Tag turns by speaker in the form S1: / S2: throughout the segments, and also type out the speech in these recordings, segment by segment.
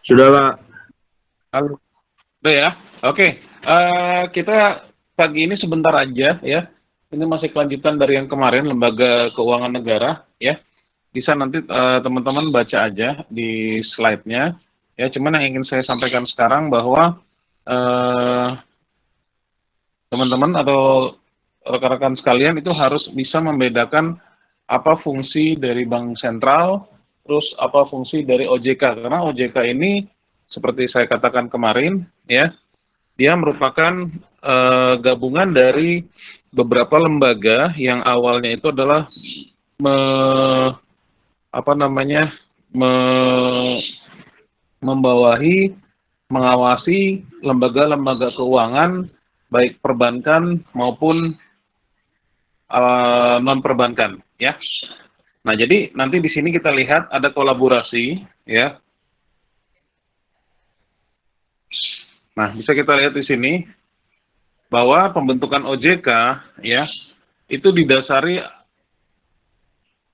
S1: Sudah, Pak.
S2: Halo. Udah ya? Oke. Kita pagi ini sebentar aja ya. Ini masih kelanjutan dari yang kemarin, Lembaga Keuangan Negara ya. Bisa nanti teman-teman baca aja di slide-nya. Ya, cuman yang ingin saya sampaikan sekarang bahwa teman-teman atau rekan-rekan sekalian itu harus bisa membedakan apa fungsi dari bank sentral, terus apa fungsi dari OJK. Karena OJK ini seperti saya katakan kemarin ya, dia merupakan gabungan dari beberapa lembaga yang awalnya itu adalah me, apa namanya membawahi, mengawasi lembaga-lembaga keuangan baik perbankan maupun non perbankan ya. Nah, jadi nanti di sini kita lihat ada kolaborasi ya. Nah, bisa kita lihat di sini bahwa pembentukan OJK ya itu didasari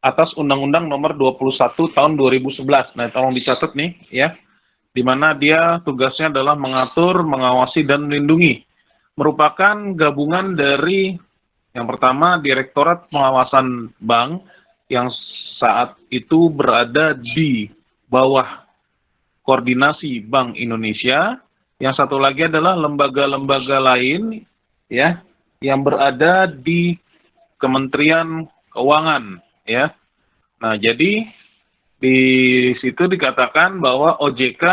S2: atas Undang-Undang Nomor 21 Tahun 2011. Nah, tolong dicatat nih ya, di mana dia tugasnya adalah mengatur, mengawasi dan melindungi. Merupakan gabungan dari yang pertama Direktorat Pengawasan Bank yang saat itu berada di bawah koordinasi Bank Indonesia. Yang satu lagi adalah lembaga-lembaga lain ya yang berada di Kementerian Keuangan ya. Nah, jadi di situ dikatakan bahwa OJK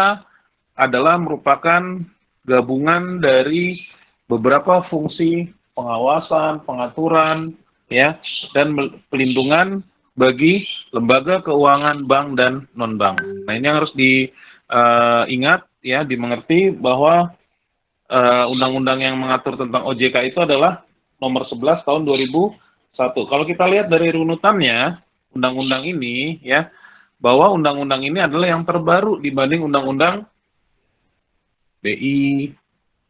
S2: adalah merupakan gabungan dari beberapa fungsi pengawasan, pengaturan ya dan pelindungan bagi lembaga keuangan bank dan non-bank. Nah, ini yang harus diingat ya, dimengerti bahwa undang-undang yang mengatur tentang OJK itu adalah nomor 11 tahun 2001. Kalau kita lihat dari runutannya, undang-undang ini ya, bahwa undang-undang ini adalah yang terbaru dibanding undang-undang BI,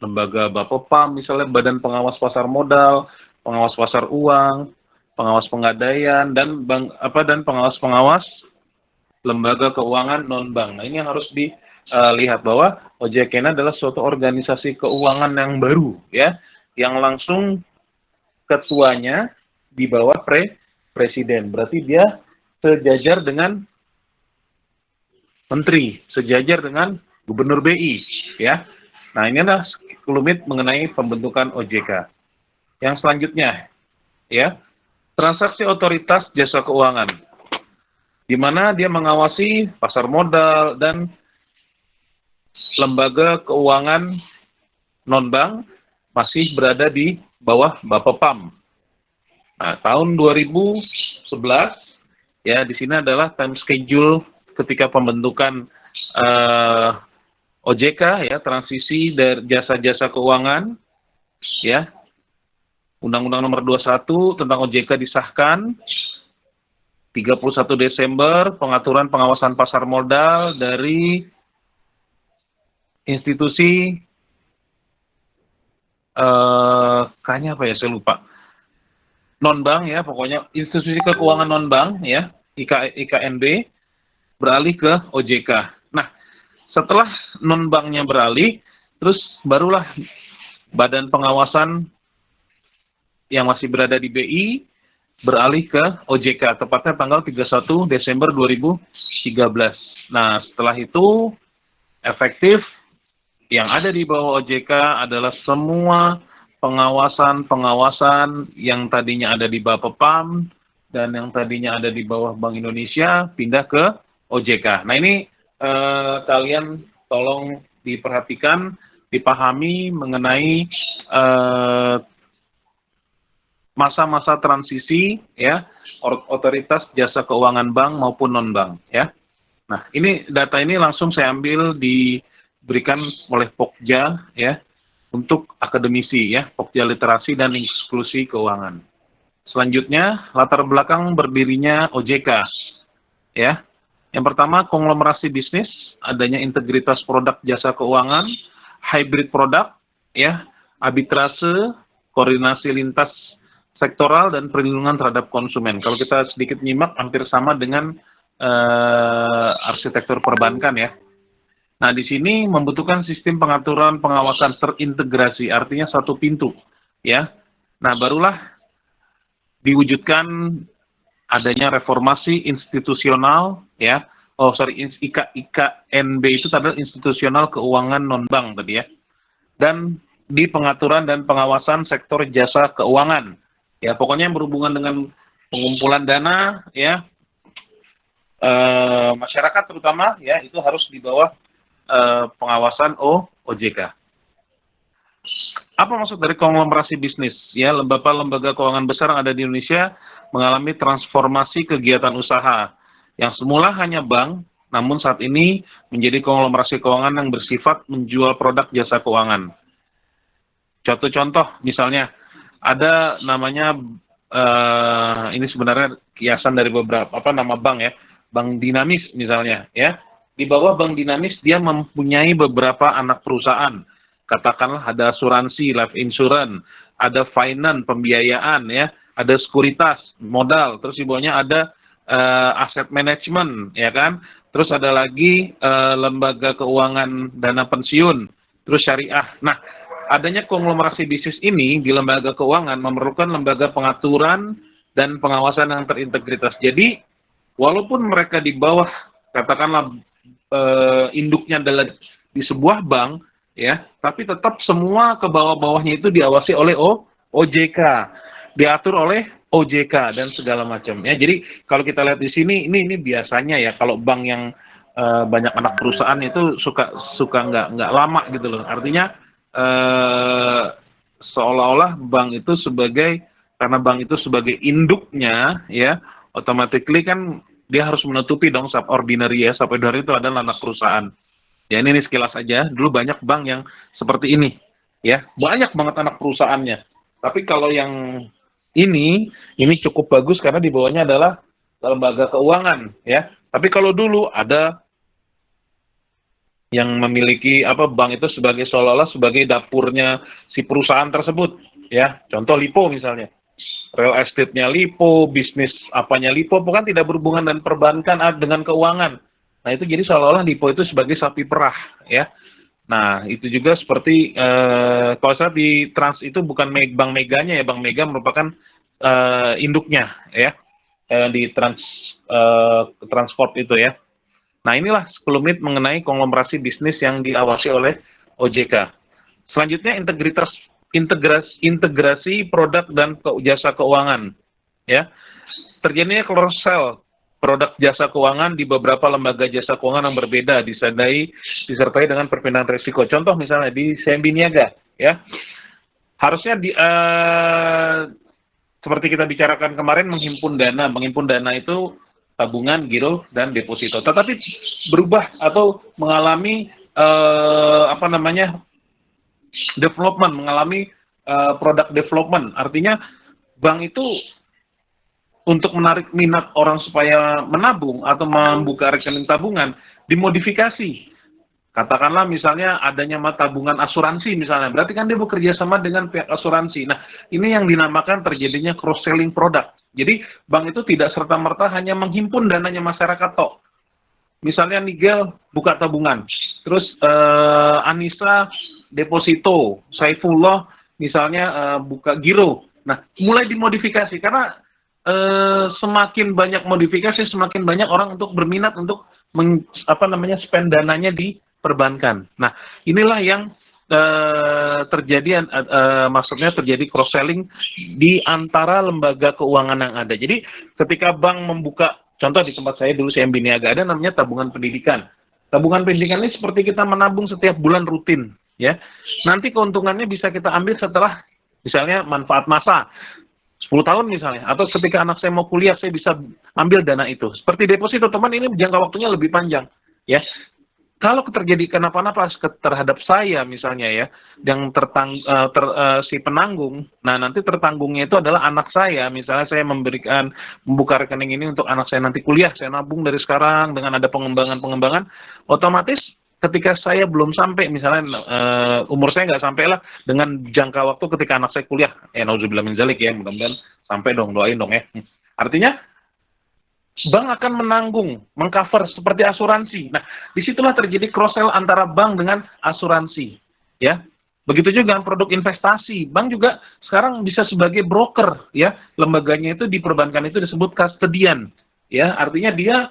S2: lembaga Bapepam, misalnya Badan Pengawas Pasar Modal, Pengawas Pasar Uang, Pengawas Penggadaian dan pengawas-pengawas lembaga keuangan non-bank. Nah, ini yang harus dilihat bahwa OJK ini adalah suatu organisasi keuangan yang baru ya, yang langsung ketuanya di bawah presiden. Berarti dia sejajar dengan menteri, sejajar dengan gubernur BI ya. Nah, ini adalah sekelumit mengenai pembentukan OJK. Yang selanjutnya ya, transaksi otoritas jasa keuangan, di mana dia mengawasi pasar modal dan lembaga keuangan non-bank masih berada di bawah Bapepam. Nah, tahun 2011 ya, di sini adalah time schedule ketika pembentukan OJK ya, transisi dari jasa-jasa keuangan ya. Undang-Undang Nomor 21 tentang OJK disahkan 31 Desember, pengaturan pengawasan pasar modal dari institusi kayaknya apa ya, saya lupa. Non-bank ya, pokoknya institusi keuangan non-bank ya, IKNB beralih ke OJK. Nah, setelah non-banknya beralih, terus barulah badan pengawasan yang masih berada di BI beralih ke OJK, tepatnya tanggal 31 Desember 2013. Nah, setelah itu efektif yang ada di bawah OJK adalah semua pengawasan yang tadinya ada di Bapepam dan yang tadinya ada di bawah Bank Indonesia pindah ke OJK. Nah, ini kalian tolong diperhatikan, dipahami mengenai masa-masa transisi ya, otoritas jasa keuangan bank maupun non-bank ya. Nah, ini data ini langsung saya ambil diberikan oleh Pokja ya untuk akademisi ya, Pokja Literasi dan Inklusi Keuangan. Selanjutnya, latar belakang berdirinya OJK ya. Yang pertama, konglomerasi bisnis, adanya integritas produk jasa keuangan, hybrid produk ya, arbitrase, koordinasi lintas sektoral dan perlindungan terhadap konsumen. Kalau kita sedikit nyimak hampir sama dengan arsitektur perbankan ya. Nah, di sini membutuhkan sistem pengaturan pengawasan terintegrasi, artinya satu pintu, ya. Nah, barulah diwujudkan adanya reformasi institusional, ya. Oh, sorry, IKNB itu adalah institusional keuangan non-bank tadi ya. Dan di pengaturan dan pengawasan sektor jasa keuangan. Ya, pokoknya yang berhubungan dengan pengumpulan dana, ya, masyarakat terutama, ya, itu harus di bawah pengawasan OJK. Apa maksud dari konglomerasi bisnis? Ya, lembaga keuangan besar yang ada di Indonesia mengalami transformasi kegiatan usaha yang semula hanya bank, namun saat ini menjadi konglomerasi keuangan yang bersifat menjual produk jasa keuangan. Contoh-contoh, misalnya ada namanya ini sebenarnya kiasan dari beberapa nama bank ya, Bank Dinamis misalnya ya. Di bawah Bank Dinamis dia mempunyai beberapa anak perusahaan. Katakanlah ada asuransi, life insurance, ada finance, pembiayaan ya, ada sekuritas, modal, terus di bawahnya ada aset management ya kan. Terus ada lagi lembaga keuangan dana pensiun, terus syariah. Nah, adanya konglomerasi bisnis ini di lembaga keuangan memerlukan lembaga pengaturan dan pengawasan yang terintegritas. Jadi, walaupun mereka di bawah, katakanlah induknya adalah di sebuah bank, ya, tapi tetap semua ke bawah-bawahnya itu diawasi oleh OJK, diatur oleh OJK dan segala macam. Ya, jadi kalau kita lihat di sini, ini biasanya ya kalau bank yang banyak anak perusahaan itu suka nggak lama gitu loh. Artinya seolah-olah bank itu karena bank itu sebagai induknya ya, automatically kan dia harus menutupi dong subordinary ya, subordinary itu adalah anak perusahaan. Ya ini sekilas aja, dulu banyak bank yang seperti ini ya, banyak banget anak perusahaannya. Tapi kalau yang ini cukup bagus karena di bawahnya adalah lembaga keuangan ya. Tapi kalau dulu ada yang memiliki bank itu sebagai seolah-olah sebagai dapurnya si perusahaan tersebut ya. Contoh Lipo misalnya. Real estate-nya Lipo, bisnis apanya Lipo, bukan tidak berhubungan dengan perbankan dengan keuangan. Nah, itu jadi seolah-olah Lipo itu sebagai sapi perah ya. Nah, itu juga seperti kalau saya di Trans itu bukan Bank Meganya ya, Bank Mega merupakan induknya ya. Di Transport itu ya. Nah, inilah 10 menit mengenai konglomerasi bisnis yang diawasi oleh OJK. Selanjutnya integrasi produk dan jasa keuangan. Ya, terjadinya cross-sell produk jasa keuangan di beberapa lembaga jasa keuangan yang berbeda disertai dengan perpindahan risiko. Contoh misalnya di CMB Niaga, ya, harusnya seperti kita bicarakan kemarin menghimpun dana itu tabungan, giro, dan deposito. Tetapi berubah atau mengalami development, mengalami product development. Artinya bank itu untuk menarik minat orang supaya menabung atau membuka rekening tabungan dimodifikasi. Katakanlah misalnya adanya tabungan asuransi misalnya, berarti kan dia bekerja sama dengan pihak asuransi. Nah, ini yang dinamakan terjadinya cross-selling produk. Jadi bank itu tidak serta-merta hanya menghimpun dananya masyarakat toh. Misalnya Nigel buka tabungan, terus Anissa deposito, Saifullah misalnya buka giro. Nah, mulai dimodifikasi karena semakin banyak modifikasi, semakin banyak orang untuk berminat untuk spend dananya di perbankan. Nah, inilah yang maksudnya terjadi cross-selling di antara lembaga keuangan yang ada. Jadi, ketika bank membuka, contoh di tempat saya dulu CMB Niaga ada namanya tabungan pendidikan. Tabungan pendidikan ini seperti kita menabung setiap bulan rutin, ya. Nanti keuntungannya bisa kita ambil setelah misalnya manfaat masa 10 tahun misalnya, atau ketika anak saya mau kuliah saya bisa ambil dana itu. Seperti deposito, teman, ini jangka waktunya lebih panjang, ya. Kalau terjadi kenapa-napa terhadap saya misalnya ya, yang si penanggung, nah nanti tertanggungnya itu adalah anak saya. Misalnya saya membuka rekening ini untuk anak saya nanti kuliah, saya nabung dari sekarang dengan ada pengembangan, otomatis ketika saya belum sampai, misalnya umur saya nggak sampai lah dengan jangka waktu ketika anak saya kuliah, nauzubillah min dzalik ya, mudah-mudahan sampai dong, doain dong ya. Artinya bank akan menanggung, mengcover seperti asuransi. Nah, disitulah terjadi cross-sell antara bank dengan asuransi. Ya, begitu juga dengan produk investasi. Bank juga sekarang bisa sebagai broker. Ya, lembaganya itu di perbankan itu disebut custodian. Ya, artinya dia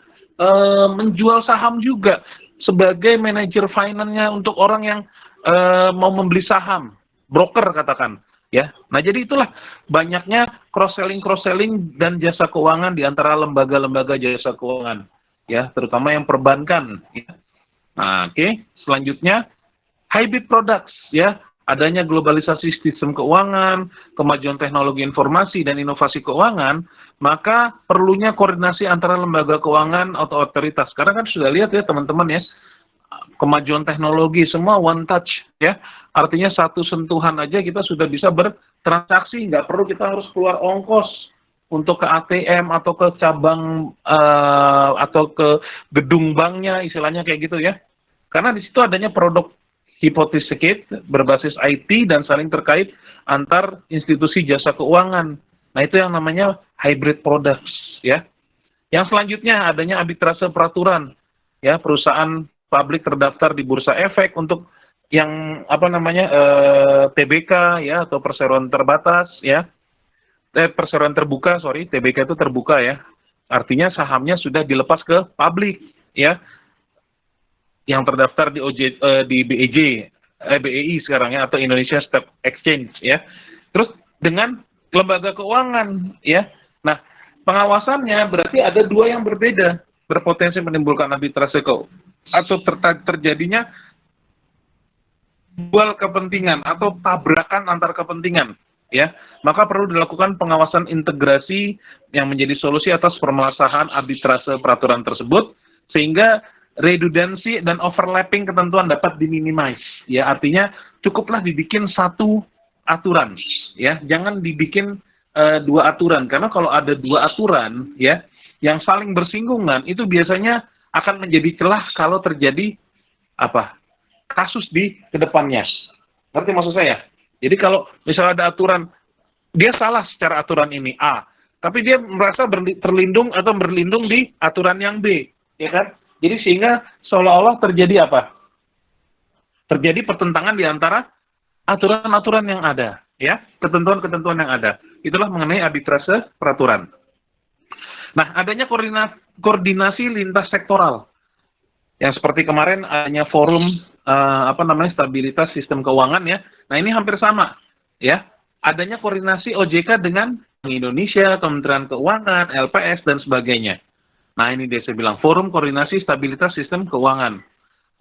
S2: menjual saham juga sebagai manajer finance-nya untuk orang yang mau membeli saham, broker katakan. Ya, nah jadi itulah banyaknya cross-selling dan jasa keuangan di antara lembaga-lembaga jasa keuangan, ya, terutama yang perbankan. Ya. Nah, oke. Selanjutnya hybrid products, ya, adanya globalisasi sistem keuangan, kemajuan teknologi informasi dan inovasi keuangan, maka perlunya koordinasi antara lembaga keuangan atau otoritas. Karena kan sudah lihat ya teman-teman ya, kemajuan teknologi semua one touch ya, artinya satu sentuhan aja kita sudah bisa bertransaksi, nggak perlu kita harus keluar ongkos untuk ke ATM atau ke cabang atau ke gedung banknya, istilahnya kayak gitu ya, karena di situ adanya produk hipotesis berbasis IT dan saling terkait antar institusi jasa keuangan. Nah itu yang namanya hybrid products ya. Yang selanjutnya adanya arbitrase peraturan ya, perusahaan publik terdaftar di Bursa Efek untuk yang apa namanya TBK ya, atau perseroan terbatas ya, perseroan terbuka, sorry, TBK itu terbuka ya, artinya sahamnya sudah dilepas ke publik ya, yang terdaftar di di BEI sekarang ya, atau Indonesia Stock Exchange ya. Terus dengan lembaga keuangan ya. Nah, pengawasannya berarti ada dua yang berbeda, berpotensi menimbulkan arbitrase atau terjadinya dual kepentingan atau tabrakan antar kepentingan ya. Maka perlu dilakukan pengawasan integrasi yang menjadi solusi atas permasalahan arbitrase peraturan tersebut sehingga redundancy dan overlapping ketentuan dapat diminimize ya, artinya cukuplah dibikin satu aturan ya, jangan dibikin dua aturan, karena kalau ada dua aturan ya yang saling bersinggungan itu biasanya akan menjadi celah kalau terjadi apa kasus di kedepannya. Ngerti maksud saya? Jadi kalau misalnya ada aturan dia salah secara aturan ini A, tapi dia merasa terlindung atau berlindung di aturan yang B, ya kan? Jadi sehingga seolah-olah terjadi apa? Terjadi pertentangan di antara aturan-aturan yang ada, ya, ketentuan-ketentuan yang ada. Itulah mengenai arbitrase peraturan. Nah, adanya koordinasi lintas sektoral. Yang seperti kemarin adanya forum stabilitas sistem keuangan ya. Nah, ini hampir sama, ya. Adanya koordinasi OJK dengan Bank Indonesia, Kementerian Keuangan, LPS dan sebagainya. Nah, ini dia saya bilang, Forum Koordinasi Stabilitas Sistem Keuangan.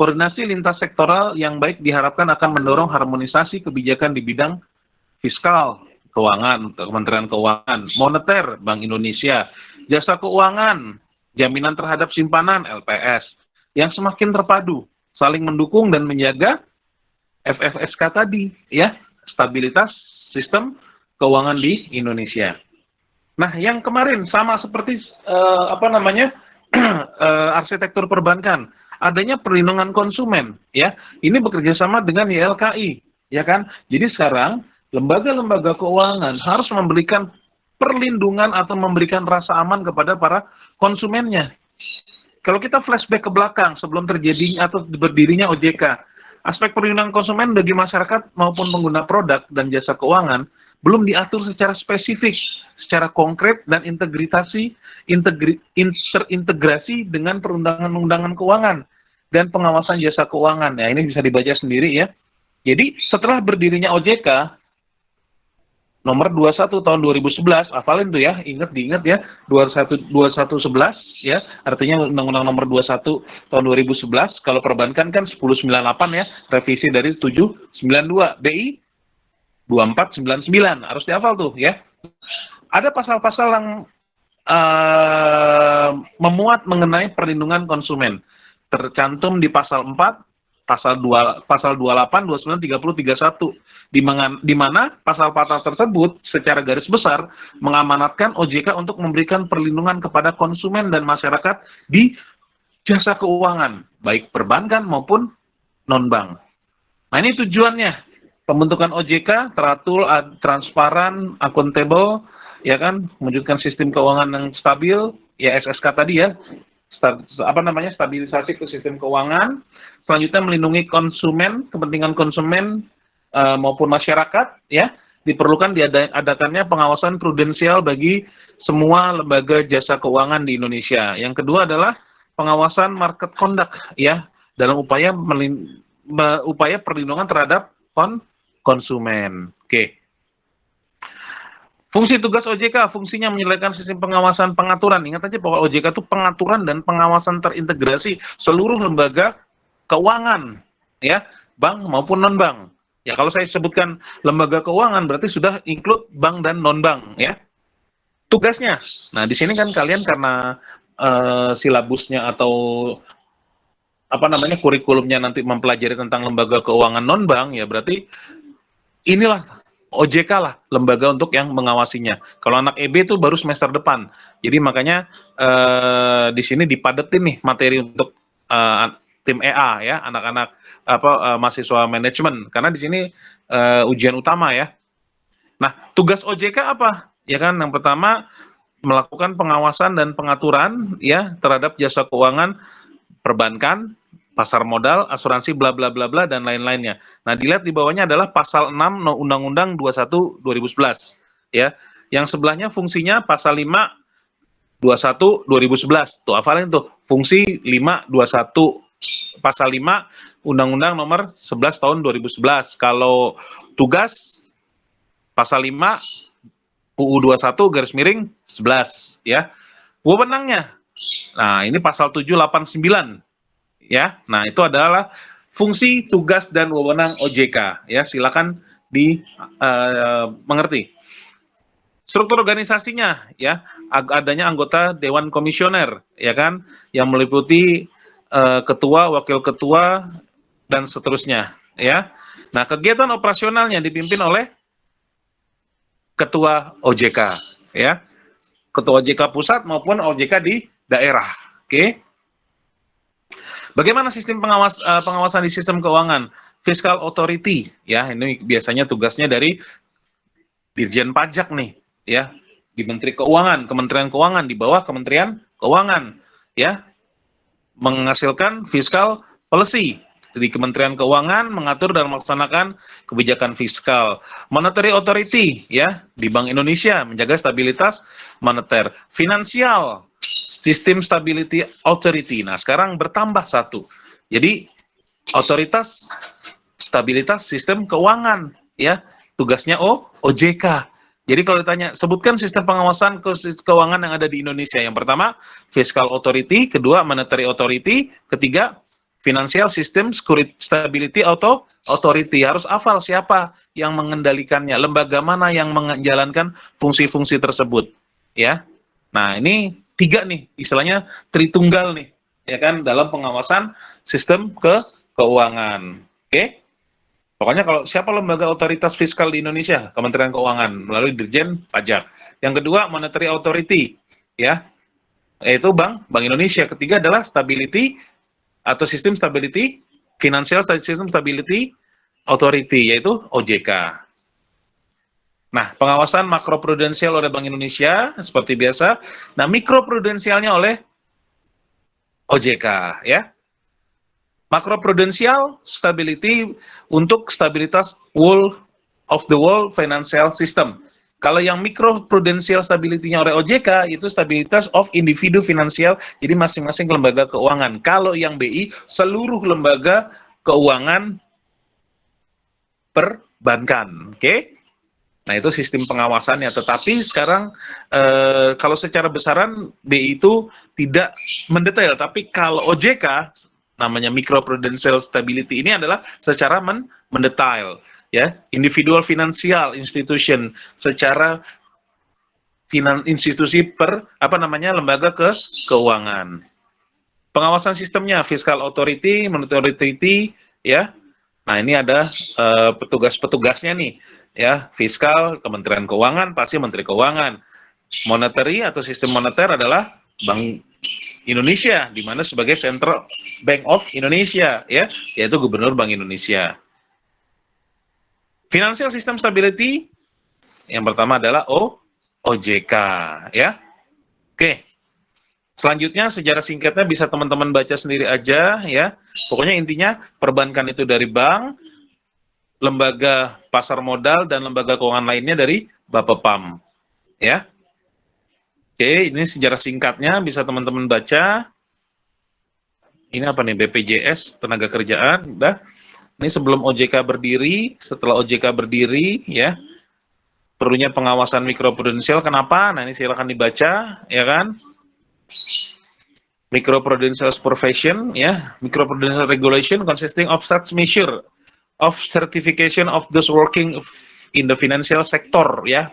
S2: Koordinasi lintas sektoral yang baik diharapkan akan mendorong harmonisasi kebijakan di bidang fiskal, keuangan, Kementerian Keuangan, moneter, Bank Indonesia, jasa keuangan, jaminan terhadap simpanan, LPS, yang semakin terpadu, saling mendukung dan menjaga FFSK tadi, ya, stabilitas sistem keuangan di Indonesia. Nah, yang kemarin sama seperti arsitektur perbankan, adanya perlindungan konsumen, ya. Ini bekerja sama dengan YLKI, ya kan? Jadi sekarang lembaga-lembaga keuangan harus memberikan perlindungan atau memberikan rasa aman kepada para konsumennya. Kalau kita flashback ke belakang sebelum terjadinya atau berdirinya OJK, aspek perlindungan konsumen bagi masyarakat maupun pengguna produk dan jasa keuangan belum diatur secara spesifik, secara konkret dan terintegrasi dengan perundangan-undangan keuangan dan pengawasan jasa keuangan. Ya, ini bisa dibaca sendiri ya. Jadi setelah berdirinya OJK nomor 21 tahun 2011, hafalin tuh ya, diingat ya, 2111 ya, artinya Undang-Undang nomor 21 tahun 2011, kalau perbankan kan 1098 ya, revisi dari 792, BI 2499, harus dihafal tuh ya. Ada pasal-pasal yang memuat mengenai perlindungan konsumen. Tercantum di pasal 4, pasal 28, 29, 30, 31. Di mana pasal-pasal tersebut secara garis besar mengamanatkan OJK untuk memberikan perlindungan kepada konsumen dan masyarakat di jasa keuangan, baik perbankan maupun non-bank. Nah, ini tujuannya. Pembentukan OJK teratur, transparan, akuntabel, ya kan, mewujudkan sistem keuangan yang stabil, ya SSK tadi ya, stabilisasi ke sistem keuangan. Selanjutnya melindungi konsumen, kepentingan konsumen maupun masyarakat, ya. Diperlukan diadakannya pengawasan prudensial bagi semua lembaga jasa keuangan di Indonesia. Yang kedua adalah pengawasan market conduct, ya, dalam upaya perlindungan terhadap konsumen. Oke. Fungsi tugas OJK, fungsinya menyelesaikan sistem pengawasan pengaturan. Ingat aja bahwa OJK itu pengaturan dan pengawasan terintegrasi seluruh lembaga keuangan, ya, bank maupun non-bank. Ya, kalau saya sebutkan lembaga keuangan berarti sudah include bank dan non-bank, ya. Tugasnya. Nah, di sini kan kalian karena silabusnya atau kurikulumnya nanti mempelajari tentang lembaga keuangan non-bank, ya berarti inilah OJK lah lembaga untuk yang mengawasinya. Kalau anak EB itu baru semester depan. Jadi makanya di sini dipadetin nih materi untuk tim EA ya, anak-anak mahasiswa manajemen, karena di sini ujian utama ya. Nah, tugas OJK apa? Ya kan, yang pertama melakukan pengawasan dan pengaturan ya terhadap jasa keuangan perbankan, pasar modal, asuransi, bla bla bla bla dan lain-lainnya. Nah, dilihat di bawahnya adalah pasal 6 Undang-Undang 21 2011 ya. Yang sebelahnya fungsinya pasal 5 21 2011. Tuh hafalin tuh. Fungsi 5 21 pasal 5 Undang-Undang nomor 11 tahun 2011. Kalau tugas pasal 5 UU 21 garis miring 11 ya. Wewenangnya. Nah, ini pasal 789 ya. Nah, itu adalah fungsi, tugas dan wewenang OJK ya. Silakan mengerti. Struktur organisasinya ya, adanya anggota Dewan Komisioner ya kan, yang meliputi ketua, wakil ketua dan seterusnya ya. Nah, kegiatan operasionalnya dipimpin oleh ketua OJK ya. Ketua OJK pusat maupun OJK di daerah. Oke. Bagaimana sistem pengawasan di sistem keuangan? Fiscal Authority ya, ini biasanya tugasnya dari Dirjen Pajak nih ya, di Menteri Keuangan, Kementerian Keuangan, di bawah Kementerian Keuangan ya, menghasilkan fiscal policy. Di Kementerian Keuangan mengatur dan melaksanakan kebijakan fiskal. Monetary Authority ya, di Bank Indonesia menjaga stabilitas moneter. Finansial System Stability Authority. Nah, sekarang bertambah satu. Jadi otoritas stabilitas sistem keuangan ya, tugasnya OJK. Jadi kalau ditanya, sebutkan sistem pengawasan keuangan yang ada di Indonesia. Yang pertama, Fiscal Authority, kedua, Monetary Authority, ketiga, Financial System Stability Authority. Harus hafal siapa yang mengendalikannya, lembaga mana yang menjalankan fungsi-fungsi tersebut. Ya. Nah, ini tiga nih, istilahnya tritunggal nih, ya kan, dalam pengawasan sistem keuangan. Oke? Pokoknya kalau siapa lembaga otoritas fiskal di Indonesia, Kementerian Keuangan melalui Dirjen Pajak. Yang kedua, Monetary Authority, ya, yaitu Bank Indonesia. Ketiga adalah Stability atau Sistem Stability, Financial System Stability Authority, yaitu OJK. Nah, pengawasan makroprudensial oleh Bank Indonesia seperti biasa. Nah, mikroprudensialnya oleh OJK, ya. Makroprudensial stability untuk stabilitas whole of the world financial system. Kalau yang mikroprudensial stability-nya oleh OJK itu stabilitas of individu finansial, jadi masing-masing lembaga keuangan. Kalau yang BI seluruh lembaga keuangan perbankan, oke? Nah, itu sistem pengawasannya. Tetapi sekarang kalau secara besaran BI itu tidak mendetail, tapi kalau OJK namanya microprudential stability ini adalah secara mendetail ya, individual financial institution secara institusi lembaga keuangan. Pengawasan sistemnya fiscal authority, monetary authority ya. Nah, ini ada petugas-petugasnya nih ya, fiskal Kementerian Keuangan pasti Menteri Keuangan. Monetary atau sistem moneter adalah Bank Indonesia, di mana sebagai Central Bank of Indonesia, ya, yaitu Gubernur Bank Indonesia. Financial System Stability, yang pertama adalah OJK, ya. Oke. Selanjutnya sejarah singkatnya bisa teman-teman baca sendiri aja ya. Pokoknya intinya perbankan itu dari bank, lembaga pasar modal dan lembaga keuangan lainnya dari Bapepam ya. Oke, ini sejarah singkatnya bisa teman-teman baca. Ini apa nih, BPJS tenaga kerjaan, udah. Ini sebelum OJK berdiri, setelah OJK berdiri ya, perlunya pengawasan mikroprudensial. Kenapa? Nah, ini silakan dibaca ya kan. Microprudential supervision ya, microprudential regulation consisting of such measure of certification of those working in the financial sector ya.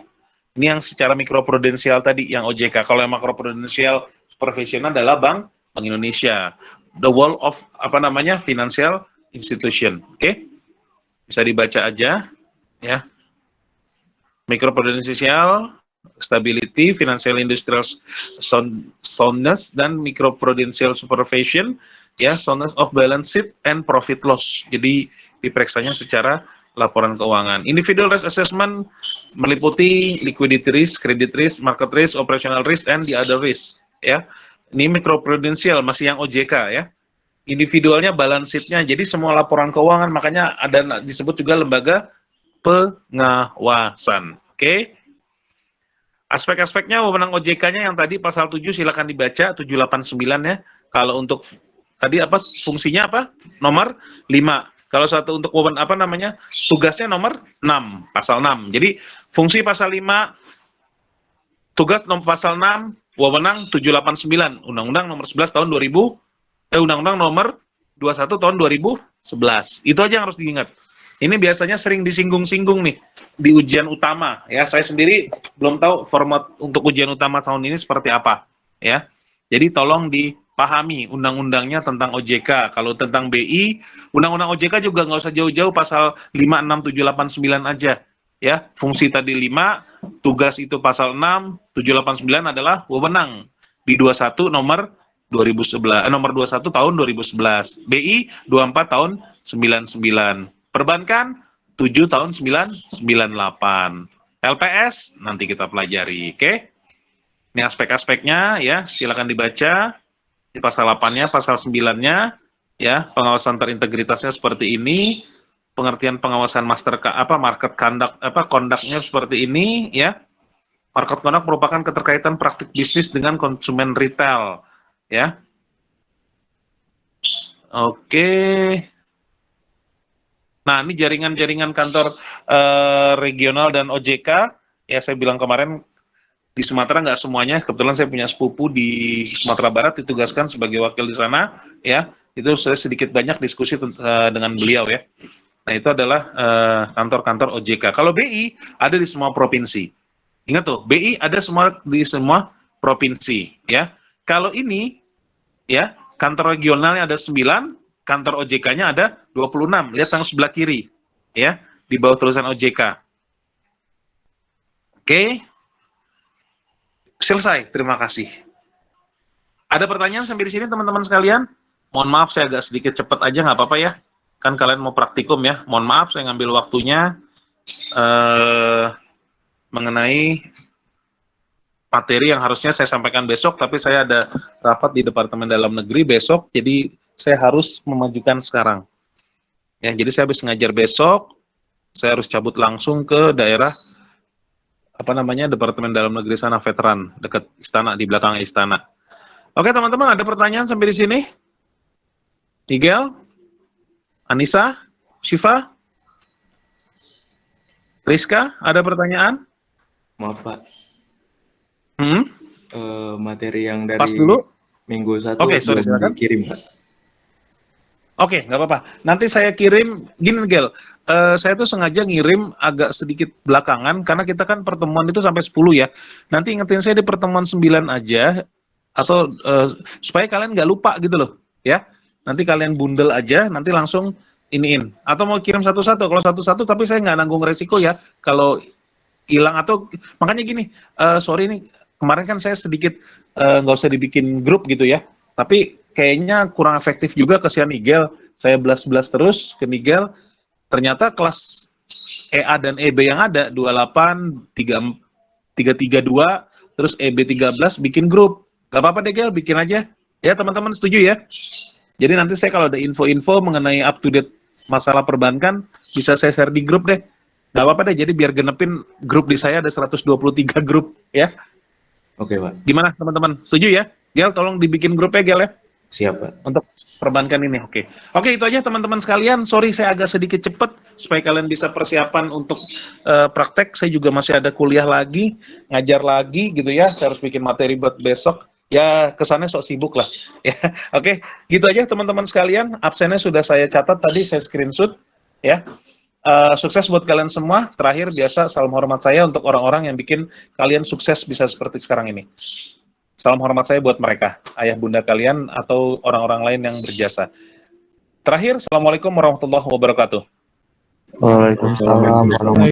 S2: Ini yang secara mikroprudensial tadi yang OJK. Kalau yang makroprudensial supervision adalah Bank Indonesia. The wall of apa namanya financial institution. Oke. Bisa dibaca aja ya. Mikroprudensial, stability, financial industrial soundness, dan microprudential supervision, ya, soundness of balance sheet and profit loss. Jadi diperiksanya secara laporan keuangan. Individual risk assessment meliputi liquidity risk, credit risk, market risk, operational risk, and the other risk. Ya, ini microprudential masih yang OJK ya. Individualnya balance sheet-nya. Jadi semua laporan keuangan, makanya ada disebut juga lembaga pengawasan. Oke. Aspek-aspeknya wewenang OJK-nya yang tadi pasal 7 silakan dibaca 789 ya. Kalau untuk tadi apa fungsinya apa? Nomor 5. Kalau satu untuk wewenang apa namanya? Tugasnya nomor 6, pasal 6. Jadi fungsi pasal 5, tugas nomor pasal 6, wewenang 789, Undang-Undang nomor 11 tahun 2000, Undang-Undang nomor 21 tahun 2011. Itu aja yang harus diingat. Ini biasanya sering disinggung-singgung nih di ujian utama ya. Saya sendiri belum tahu format untuk ujian utama tahun ini seperti apa ya. Jadi tolong dipahami undang-undangnya tentang OJK. Kalau tentang BI, undang-undang OJK juga nggak usah jauh-jauh, pasal 5, 6, 7, 8, 9 aja ya. Fungsi tadi 5, tugas itu pasal 6, 7, 8, 9 adalah wewenang di 21 nomor 2011, nomor 21 tahun 2011. BI 24 tahun 99. Perbankan 7 tahun 998. LPS nanti kita pelajari, oke? Ini aspek-aspeknya ya, silakan dibaca. Di pasal 8-nya, pasal 9-nya ya, pengawasan terintegritasnya seperti ini. Pengertian pengawasan market conduct-nya seperti ini ya. Market conduct merupakan keterkaitan praktik bisnis dengan konsumen retail ya. Oke. Nah, ini jaringan-jaringan kantor regional dan OJK, ya saya bilang kemarin, di Sumatera nggak semuanya, kebetulan saya punya sepupu di Sumatera Barat, ditugaskan sebagai wakil di sana, ya, itu saya sedikit banyak diskusi dengan beliau ya. Nah, itu adalah kantor-kantor OJK. Kalau BI, ada di semua provinsi. Ingat tuh, BI ada di semua provinsi, ya. Kalau ini, ya, kantor regionalnya ada 9, kantor OJK-nya ada 26. Lihat yang sebelah kiri, ya, di bawah tulisan OJK. Oke. Selesai, terima kasih. Ada pertanyaan sampai di sini teman-teman sekalian? Mohon maaf saya agak sedikit cepat aja, nggak apa-apa ya. Kan kalian mau praktikum ya. Mohon maaf saya ngambil waktunya mengenai materi yang harusnya saya sampaikan besok, tapi saya ada rapat di Departemen Dalam Negeri besok, jadi saya harus memajukan sekarang. Ya, jadi saya habis ngajar besok, saya harus cabut langsung ke daerah apa namanya Departemen Dalam Negeri sana, veteran, dekat istana, di belakang istana. Oke teman-teman, ada pertanyaan sampai di sini? Miguel, Anissa, Syifa, Rizka, ada pertanyaan?
S1: Maaf Pak. Materi yang dari
S2: Pas dulu.
S1: minggu 1
S2: belum
S1: dikirim Pak.
S2: Oke, nggak apa-apa. Nanti saya kirim, gini Miguel, saya tuh sengaja ngirim agak sedikit belakangan, karena kita kan pertemuan itu sampai 10 ya. Nanti ingetin saya di pertemuan 9 aja, atau supaya kalian nggak lupa gitu loh, ya. Nanti kalian bundel aja, nanti langsung iniin. Atau mau kirim satu-satu, kalau satu-satu tapi saya nggak nanggung resiko ya, kalau hilang atau, makanya gini, sorry nih, kemarin kan saya sedikit nggak usah dibikin grup gitu ya, tapi kayaknya kurang efektif juga, kesian Nigel, saya belas-belas terus ke Nigel, ternyata kelas EA dan EB yang ada, 28, 332, terus EB 13 bikin grup, Gak apa-apa deh, Gel, bikin aja. Ya, teman-teman setuju ya? Jadi nanti saya kalau ada info-info mengenai up to date masalah perbankan, bisa saya share di grup deh. Gak apa-apa deh, jadi biar genepin grup di saya ada 123 grup, ya.
S1: Oke, Pak.
S2: Gimana, teman-teman? Setuju ya? Gel, tolong dibikin grupnya, Gel, ya.
S1: Siap, Pak.
S2: Untuk perbankan ini, oke. Oke, itu aja teman-teman sekalian. Sorry saya agak sedikit cepet supaya kalian bisa persiapan untuk praktek. Saya juga masih ada kuliah lagi, ngajar lagi gitu ya. Saya harus bikin materi buat besok. Ya kesannya sok sibuk lah. Ya, oke. Gitu aja teman-teman sekalian. Absennya sudah saya catat tadi, saya screenshot. Ya. Sukses buat kalian semua. Terakhir biasa salam hormat saya untuk orang-orang yang bikin kalian sukses bisa seperti sekarang ini. Salam hormat saya buat mereka, ayah bunda kalian atau orang-orang lain yang berjasa. Terakhir, Assalamualaikum warahmatullahi wabarakatuh.
S3: Waalaikumsalam warahmatullahi